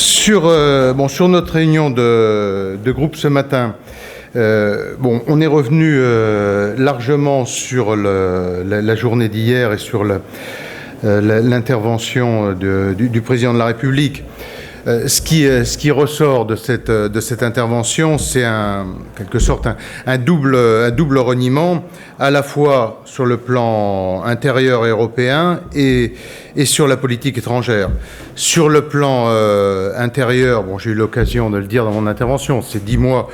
Sur notre réunion de groupe ce matin, on est revenu largement sur la journée d'hier et sur l'intervention du président de la République. Ce qui ressort de cette intervention, c'est en quelque sorte un double reniement, à la fois sur le plan intérieur et européen et sur la politique étrangère. Sur le plan intérieur, j'ai eu l'occasion de le dire dans mon intervention, c'est 10 mois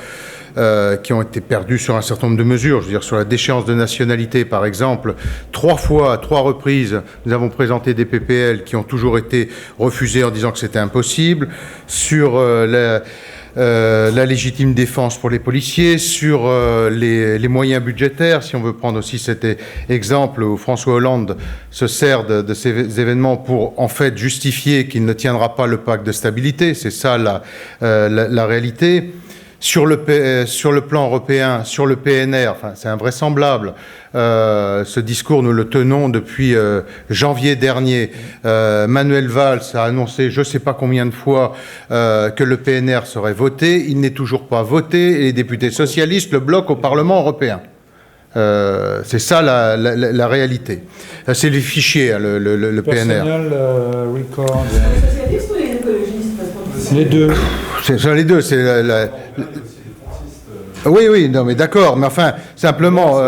qui ont été perdus sur un certain nombre de mesures. Je veux dire, sur la déchéance de nationalité, par exemple, 3 fois, à 3 reprises, nous avons présenté des PPL qui ont toujours été refusées en disant que c'était impossible. Sur la légitime défense pour les policiers, sur les moyens budgétaires, si on veut prendre aussi cet exemple où François Hollande se sert de ces événements pour en fait justifier qu'il ne tiendra pas le pacte de stabilité. C'est ça la réalité. Sur le plan européen, sur le PNR, c'est invraisemblable. Ce discours, nous le tenons depuis janvier dernier. Manuel Valls a annoncé, je ne sais pas combien de fois, que le PNR serait voté. Il n'est toujours pas voté et les députés socialistes le bloquent au Parlement européen. C'est ça la réalité. C'est les fichiers, le PNR. Record. Les socialistes ou les écologistes? Les deux. C'est les deux, c'est Oui, non, mais d'accord, mais enfin, simplement,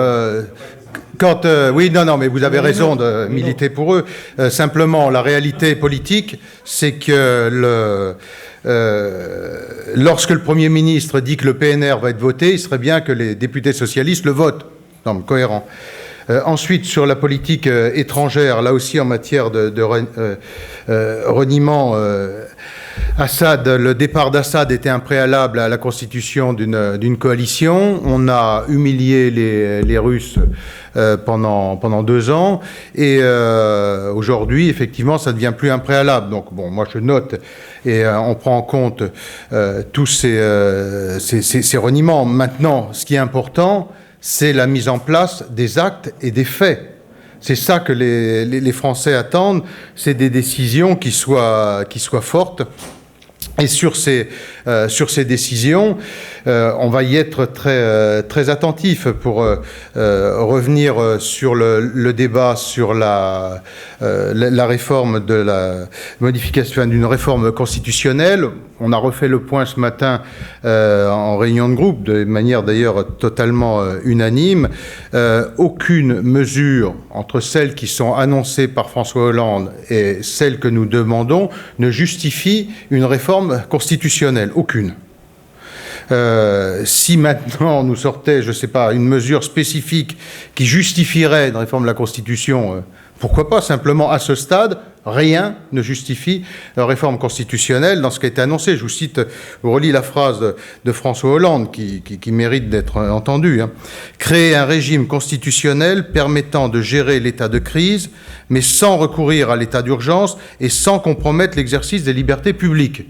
mais vous avez raison de militer pour eux. Simplement, la réalité politique, c'est que lorsque le Premier ministre dit que le PNR va être voté, il serait bien que les députés socialistes le votent. Non, mais cohérent. Ensuite, sur la politique étrangère, là aussi en matière de reniement, le départ d'Assad était un préalable à la constitution d'une coalition. On a humilié les Russes pendant 2 ans et aujourd'hui, effectivement, ça ne devient plus un préalable. Donc, moi je note et on prend en compte tous ces reniements. Maintenant, ce qui est important, c'est la mise en place des actes et des faits. C'est ça que les Français attendent, c'est des décisions qui soient fortes. Et sur ces décisions, on va y être très attentif pour revenir sur le débat sur la réforme de la modification d'une réforme constitutionnelle. On a refait le point ce matin en réunion de groupe, de manière d'ailleurs totalement unanime. Aucune mesure entre celles qui sont annoncées par François Hollande et celles que nous demandons ne justifie une réforme constitutionnelle. Aucune. Si maintenant nous sortait, je ne sais pas, une mesure spécifique qui justifierait une réforme de la Constitution, pourquoi pas? Simplement, à ce stade, rien ne justifie la réforme constitutionnelle dans ce qui a été annoncé. Je vous relis la phrase de François Hollande qui mérite d'être entendue. Créer un régime constitutionnel permettant de gérer l'état de crise, mais sans recourir à l'état d'urgence et sans compromettre l'exercice des libertés publiques.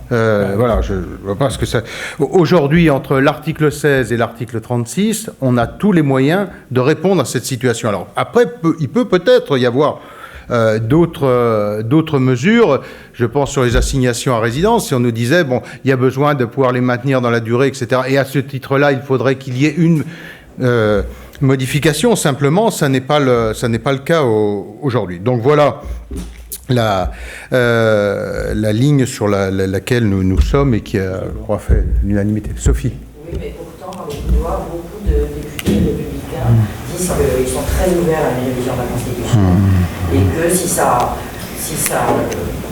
Voilà, je vois pas ce que ça... Aujourd'hui, entre l'article 16 et l'article 36, on a tous les moyens de répondre à cette situation. Alors, après, il peut peut-être y avoir d'autres mesures. Je pense sur les assignations à résidence. Si on nous disait, il y a besoin de pouvoir les maintenir dans la durée, etc. Et à ce titre-là, il faudrait qu'il y ait une modification. Simplement, ça n'est pas le cas aujourd'hui. Donc voilà la ligne sur laquelle nous sommes et qui a, je crois, fait l'unanimité. Sophie. Oui, mais pourtant, dans les couloirs, beaucoup de députés républicains disent qu'ils sont très ouverts à une révision de la Constitution et que si ça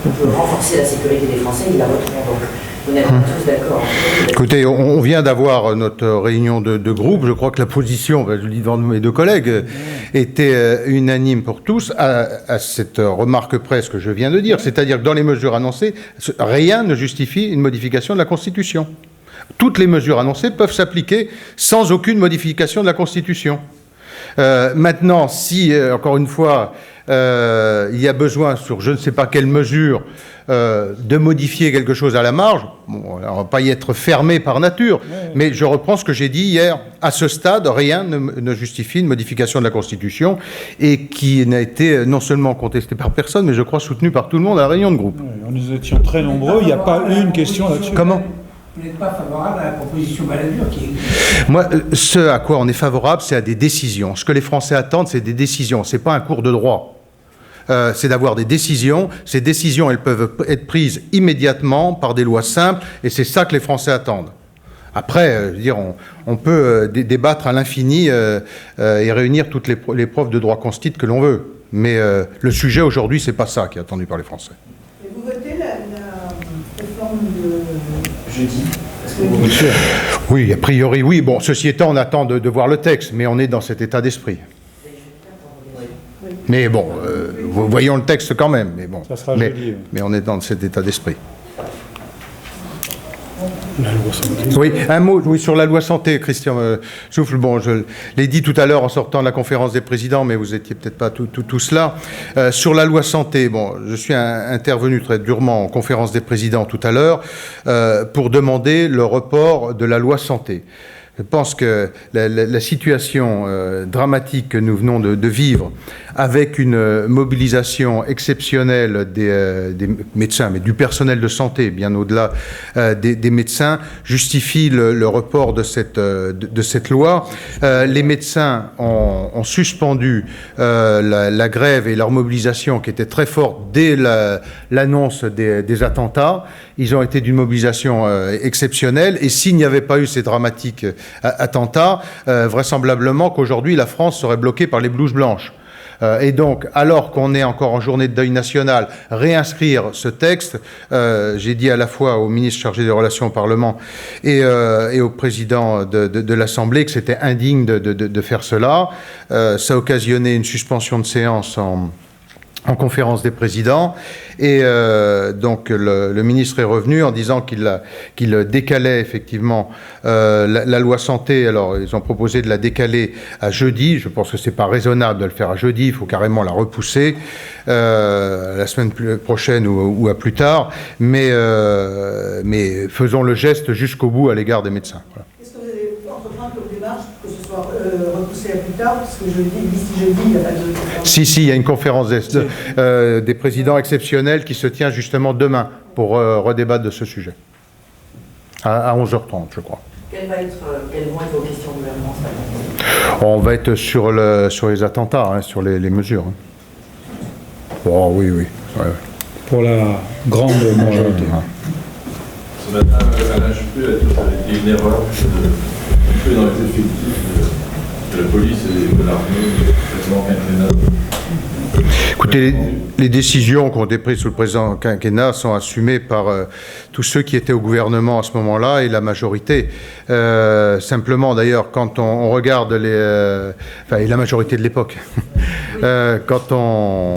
peut renforcer la sécurité des Français, ils la voteront. Donc, vous n'êtes pas tous d'accord. Écoutez, on vient d'avoir notre réunion de groupe. Je crois que la position, je le dis devant mes 2 collègues, était unanime pour tous à cette remarque près, ce que je viens de dire. C'est-à-dire que dans les mesures annoncées, rien ne justifie une modification de la Constitution. Toutes les mesures annoncées peuvent s'appliquer sans aucune modification de la Constitution. Maintenant, si, encore une fois, il y a besoin, sur je ne sais pas quelle mesure, de modifier quelque chose à la marge. Bon, on ne va pas y être fermé par nature, mais je reprends ce que j'ai dit hier. À ce stade, rien ne justifie une modification de la Constitution et qui n'a été non seulement contestée par personne, mais je crois soutenue par tout le monde à la réunion de groupe. Oui, nous étions très nombreux, il n'y a pas eu une question là-dessus. Comment ? Vous n'êtes pas favorable à la proposition Balladur qui est... Moi, ce à quoi on est favorable, c'est à des décisions. Ce que les Français attendent, c'est des décisions. Ce n'est pas un cours de droit. C'est d'avoir des décisions. Ces décisions, elles peuvent être prises immédiatement par des lois simples, et c'est ça que les Français attendent. Après, je veux dire, on peut débattre à l'infini et réunir toutes les preuves de droit constitue que l'on veut. Mais le sujet aujourd'hui, c'est pas ça qui est attendu par les Français. Et vous votez la réforme de Jeudi. Oui, a priori, oui. Bon, ceci étant, on attend de voir le texte, mais on est dans cet état d'esprit. Mais bon, voyons le texte quand même. Mais bon, Ça sera jeudi, oui. mais on est dans cet état d'esprit. La loi santé. Oui, un mot oui, sur la loi santé, Christian Souffle. Bon, je l'ai dit tout à l'heure en sortant de la conférence des présidents, mais vous étiez peut-être pas tous là. Sur la loi santé, bon, je suis intervenu très durement en conférence des présidents tout à l'heure pour demander le report de la loi santé. Je pense que la situation dramatique que nous venons de vivre, avec une mobilisation exceptionnelle des médecins, mais du personnel de santé, bien au-delà des médecins, justifie le report de cette loi. Les médecins ont suspendu la grève et leur mobilisation qui était très forte dès l'annonce des attentats. Ils ont été d'une mobilisation exceptionnelle, et s'il n'y avait pas eu ces dramatiques attentats, vraisemblablement qu'aujourd'hui la France serait bloquée par les blouses blanches. Et donc, alors qu'on est encore en journée de deuil national, réinscrire ce texte, j'ai dit à la fois au ministre chargé des Relations au Parlement et au président de l'Assemblée que c'était indigne de faire cela. Ça a occasionné une suspension de séance en conférence des présidents, et donc le ministre est revenu en disant qu'il décalait effectivement la loi santé. Alors ils ont proposé de la décaler à jeudi. Je pense que c'est pas raisonnable de le faire à jeudi, il faut carrément la repousser la semaine prochaine ou à plus tard, mais faisons le geste jusqu'au bout à l'égard des médecins. Voilà. Est-ce que vous avez entreprendre comme démarche que ce soit repoussé à plus tard, parce que d'ici jeudi, il n'y a pas de... Si, il y a une conférence des présidents exceptionnels qui se tient justement demain pour redébattre de ce sujet, à 11h30, je crois. Quelles vont être vos questions au gouvernement ce matin ? On va être sur les attentats, hein, sur les mesures. Hein. Oh, oui. Ouais. Pour la grande majorité. Ce matin, Alain Juppé a dit que ça avait été une erreur de dans les effectifs de la police et de l'armée, président quinquennat. Écoutez, les décisions qui ont été prises sous le président quinquennat sont assumées par tous ceux qui étaient au gouvernement à ce moment-là et la majorité. Simplement, d'ailleurs, quand on regarde et la majorité de l'époque, quand on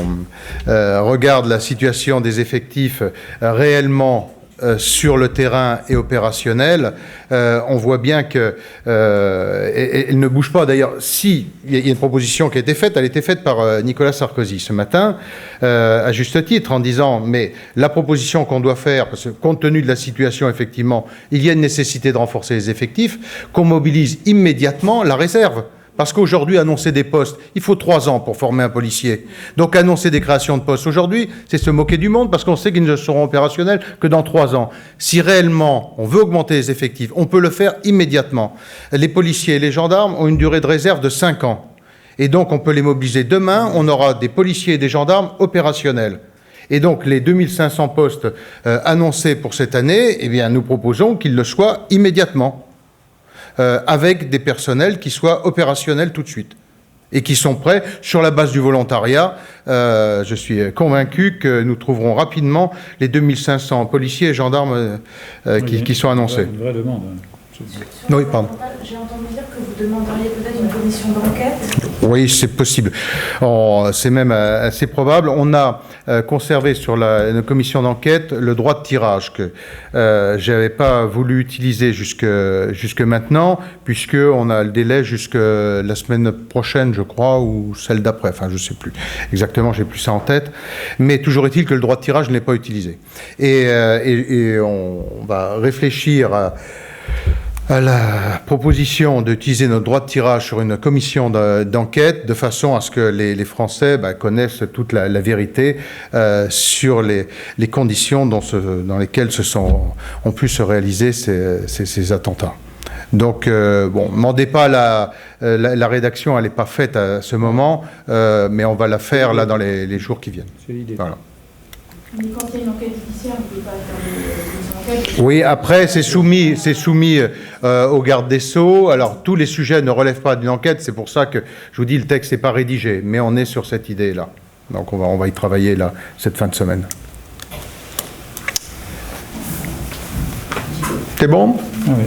regarde la situation des effectifs réellement sur le terrain et opérationnel, on voit bien que elle ne bouge pas. D'ailleurs, si il y a une proposition qui a été faite, elle a été faite par Nicolas Sarkozy ce matin, à juste titre, en disant mais la proposition qu'on doit faire, parce que compte tenu de la situation, effectivement, il y a une nécessité de renforcer les effectifs, qu'on mobilise immédiatement la réserve. Parce qu'aujourd'hui, annoncer des postes, il faut 3 ans pour former un policier. Donc annoncer des créations de postes aujourd'hui, c'est se moquer du monde, parce qu'on sait qu'ils ne seront opérationnels que dans 3 ans. Si réellement on veut augmenter les effectifs, on peut le faire immédiatement. Les policiers et les gendarmes ont une durée de réserve de 5 ans. Et donc on peut les mobiliser demain, on aura des policiers et des gendarmes opérationnels. Et donc les 2500 postes annoncés pour cette année, eh bien, nous proposons qu'ils le soient immédiatement. Avec des personnels qui soient opérationnels tout de suite et qui sont prêts sur la base du volontariat. Je suis convaincu que nous trouverons rapidement les 2500 policiers et gendarmes qui sont annoncés. Une vraie demande. Oui, pardon. J'ai entendu dire que vous demanderiez peut-être une commission d'enquête. Oui, c'est possible. C'est même assez probable. On a conservé sur la commission d'enquête le droit de tirage que je n'avais pas voulu utiliser jusque maintenant, puisqu'on a le délai jusque la semaine prochaine, je crois, ou celle d'après. Enfin, je ne sais plus exactement, j'ai plus ça en tête. Mais toujours est-il que le droit de tirage n'est pas utilisé. Et on va réfléchir à la proposition d'utiliser notre droit de tirage sur une commission d'enquête de façon à ce que les Français connaissent toute la vérité sur les conditions dans lesquelles ont pu se réaliser ces attentats. Donc, demandez pas la rédaction, elle n'est pas faite à ce moment, mais on va la faire là dans les jours qui viennent. C'est l'idée. Voilà. Mais quand il y a une enquête judiciaire, on ne peut pas faire de commission d'enquête. Oui, après, c'est soumis au garde des Sceaux. Alors, tous les sujets ne relèvent pas d'une enquête. C'est pour ça que je vous dis, le texte n'est pas rédigé. Mais on est sur cette idée-là. Donc, on va y travailler, là, cette fin de semaine. C'est bon ? Ah oui.